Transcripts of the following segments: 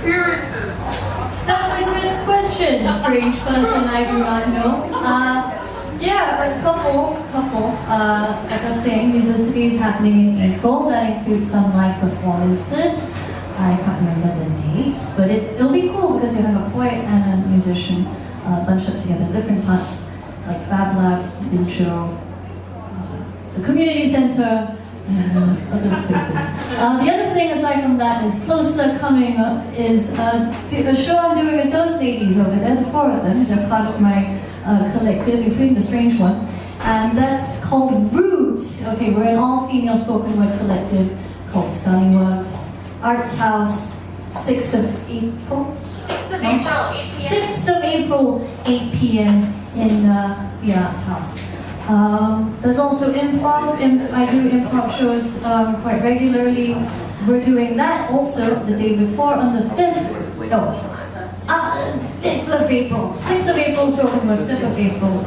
experiences? That's a good question, strange person I do not know. Yeah, a couple. Like I was saying, Musicity is happening in April. That includes some live performances. I can't remember the dates, but it'll be cool because you have a poet and a musician bunched up together in different parts, like Fab Lab, Bincho, the community center, and other places. The other thing aside from that is closer coming up is a show I'm doing with those ladies over there, the four of them. They're part of my collective, including the strange one. And that's called Root. Okay, we're an all-female spoken word collective called Scullyworks. Arts House, 6th of April? 6th of April, 8 p.m. in the Arts House. There's also improv. I do improv shows quite regularly. We're doing that also the day before on the 5th of April. 6th of April, spoken word, 5th of April.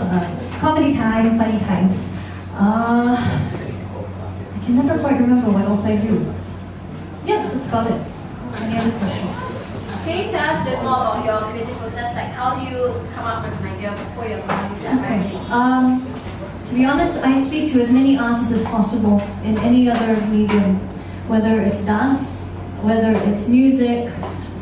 Comedy time, funny times. I can never quite remember what else I do. Yeah, that's about it. Any other questions? Can you tell us a bit more about your creative process? Like, how do you come up with an idea before you're going to use that writing? To be honest, I speak to as many artists as possible in any other medium, whether it's dance, whether it's music,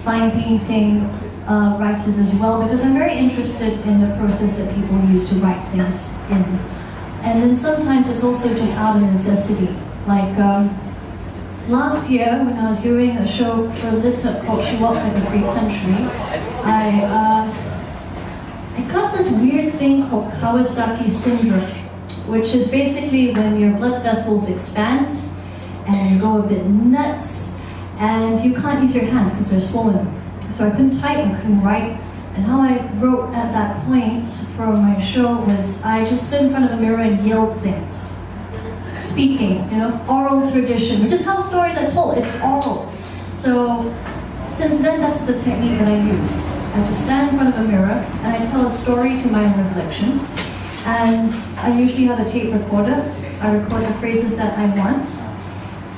fine painting, writers as well, because I'm very interested in the process that people use to write things in. And then sometimes it's also just out of necessity. Like last year, when I was doing a show for Lita called She Walks Like a Free Country, I got this weird thing called Kawasaki syndrome, which is basically when your blood vessels expand and you go a bit nuts and you can't use your hands because they're swollen. So I couldn't type and couldn't write. And how I wrote at that point for my show was I just stood in front of a mirror and yelled things. Speaking, oral tradition, which is how stories are told, it's oral. So since then, that's the technique that I use. I just stand in front of a mirror and I tell a story to my own reflection. And I usually have a tape recorder. I record the phrases that I want.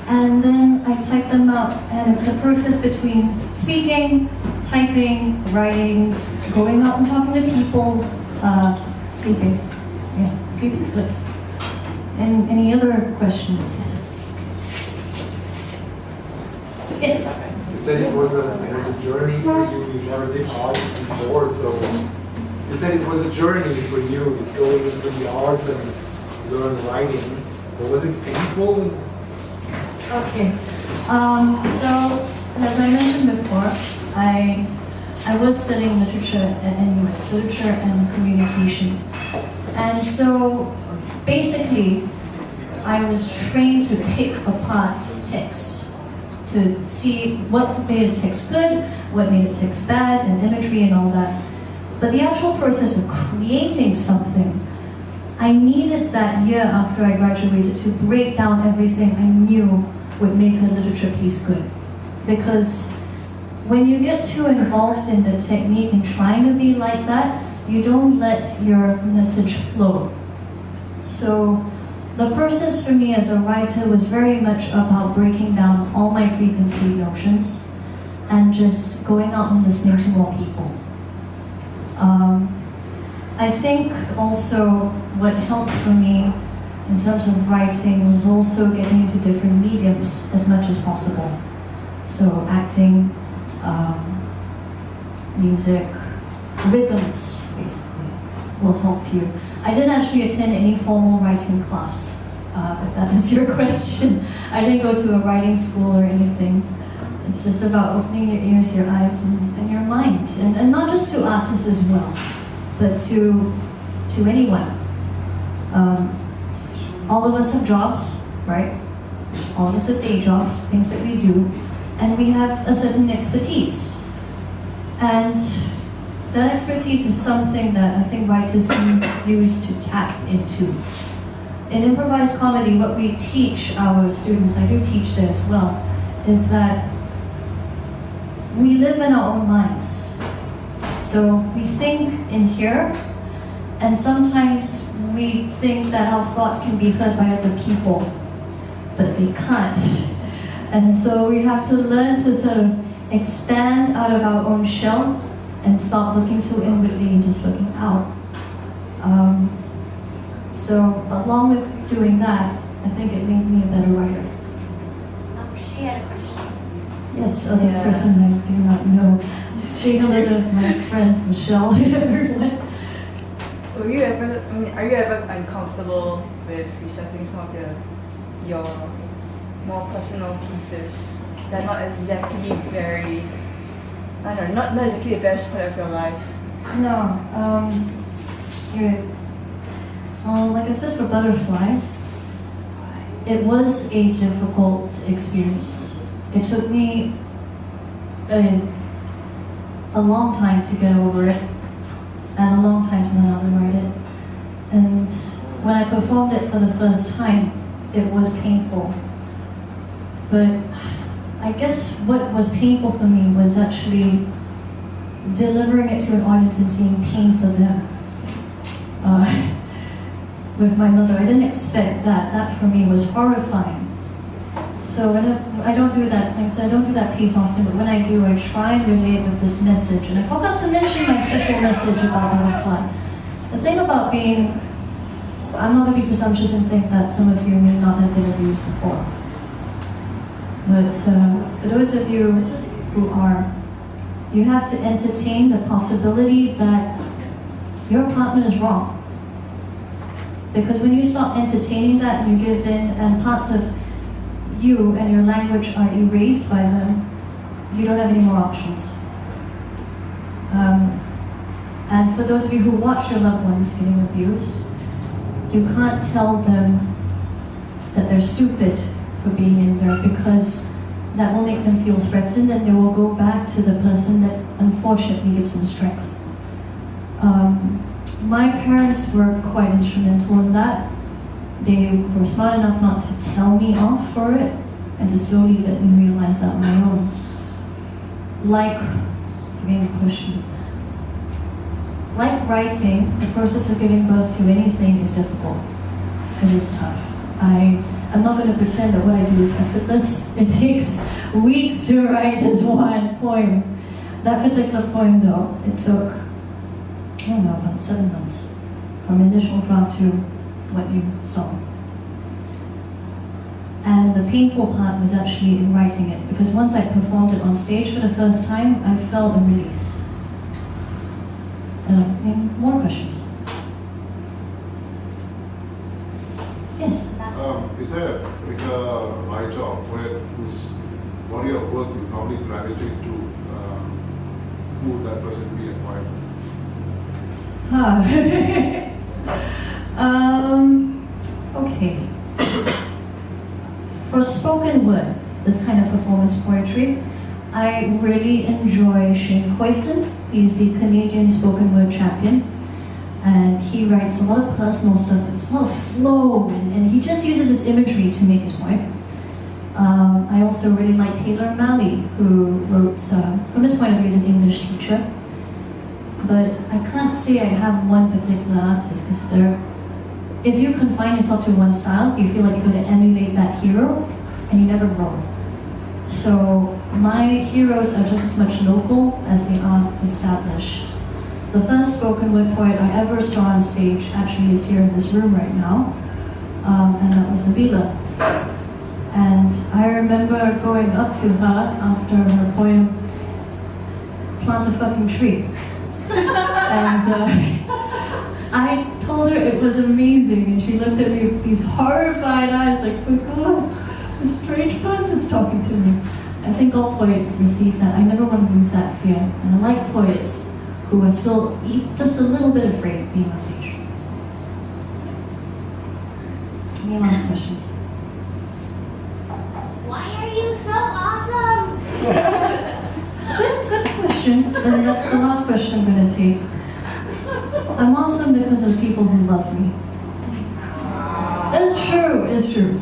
And then I type them out. And it's a process between speaking, typing, writing, going out and talking to people, sleeping. Yeah, sleeping's good. And any other questions? Yes? You said it was a journey for you. You never did art before, so you said it was a journey for you going into the arts and learn writing. So was it painful? Okay. So as I mentioned before, I was studying literature at NUS, literature and communication, and so basically, I was trained to pick apart text, to see what made a text good, what made a text bad, and imagery and all that. But the actual process of creating something, I needed that year after I graduated to break down everything I knew would make a literature piece good. Because when you get too involved in the technique and trying to be like that, you don't let your message flow. So the process for me as a writer was very much about breaking down all my preconceived notions and just going out and listening to more people. I think also what helped for me in terms of writing was also getting into different mediums as much as possible. So acting, music, rhythms basically will help you. I didn't actually attend any formal writing class, if that is your question. I didn't go to a writing school or anything. It's just about opening your ears, your eyes, and your mind. And not just to artists as well, but to anyone. All of us have jobs, right? All of us have day jobs, things that we do, and we have a certain expertise. And that expertise is something that I think writers can use to tap into. In improvised comedy, what we teach our students, I do teach there as well, is that we live in our own minds. So we think in here, and sometimes we think that our thoughts can be heard by other people, but they can't. And so we have to learn to sort of expand out of our own shell and stop looking so inwardly and just looking out. So along with doing that, I think it made me a better writer. She had a question. Yes, other person I do not know. Say hello to my friend Michelle. Everyone. Are you ever uncomfortable with presenting some of your more personal pieces that are not exactly very, I don't know, not exactly the best part of your life? No, yeah. Like I said for Butterfly, it was a difficult experience. It took me a long time to get over it, and a long time to learn how to write it. And when I performed it for the first time, it was painful. But I guess what was painful for me was actually delivering it to an audience and seeing pain for them. With my mother, I didn't expect that. That for me was horrifying. So I don't do that. Like I said, I don't do that piece often, but when I do, I try and relate with this message. And I forgot to mention my special message about Butterfly. The thing about being, I'm not going to be presumptuous and think that some of you may not have been abused before. But for those of you who are, you have to entertain the possibility that your partner is wrong. Because when you start entertaining that and you give in, and parts of you and your language are erased by them, you don't have any more options. And for those of you who watch your loved ones getting abused, you can't tell them that they're stupid for being in there, because that will make them feel threatened and they will go back to the person that unfortunately gives them strength. My parents were quite instrumental in that. They were smart enough not to tell me off for it and to slowly let me realize that on my own. Like, forgetting the question. Like writing, the process of giving birth to anything is difficult. It is tough. I'm not going to pretend that what I do is effortless. It takes weeks to write just one poem. That particular poem though, it took, I don't know, about 7 months from initial draft to what you saw. And the painful part was actually in writing it, because once I performed it on stage for the first time, I felt a release. More questions? Yes? Is there a particular writer or poet whose body of work you normally gravitate to, who that person be admired? Okay. For spoken word, this kind of performance poetry, I really enjoy Shane Khoisan. He's the Canadian spoken word champion, and he writes a lot of personal stuff. It's a lot of flow, and he just uses his imagery to make his point. I also really like Taylor O'Malley, who wrote, from his point of view, is an English teacher. But I can't say I have one particular artist, because if you confine yourself to one style, you feel like you're going to emulate that hero, and you never grow. So my heroes are just as much local as they are established. The first spoken word poet I ever saw on stage actually is here in this room right now, and that was Nabila. And I remember going up to her after her poem, Plant a Fucking Tree. And I told her it was amazing, and she looked at me with these horrified eyes like, oh God, a strange person's talking to me. I think all poets receive that. I never want to lose that fear. And I like poets who are still just a little bit afraid of being on stage. Any last questions? Why are you so awesome? Good question. And that's the last question I'm going to take. I'm awesome because of people who love me. It's true, it's true.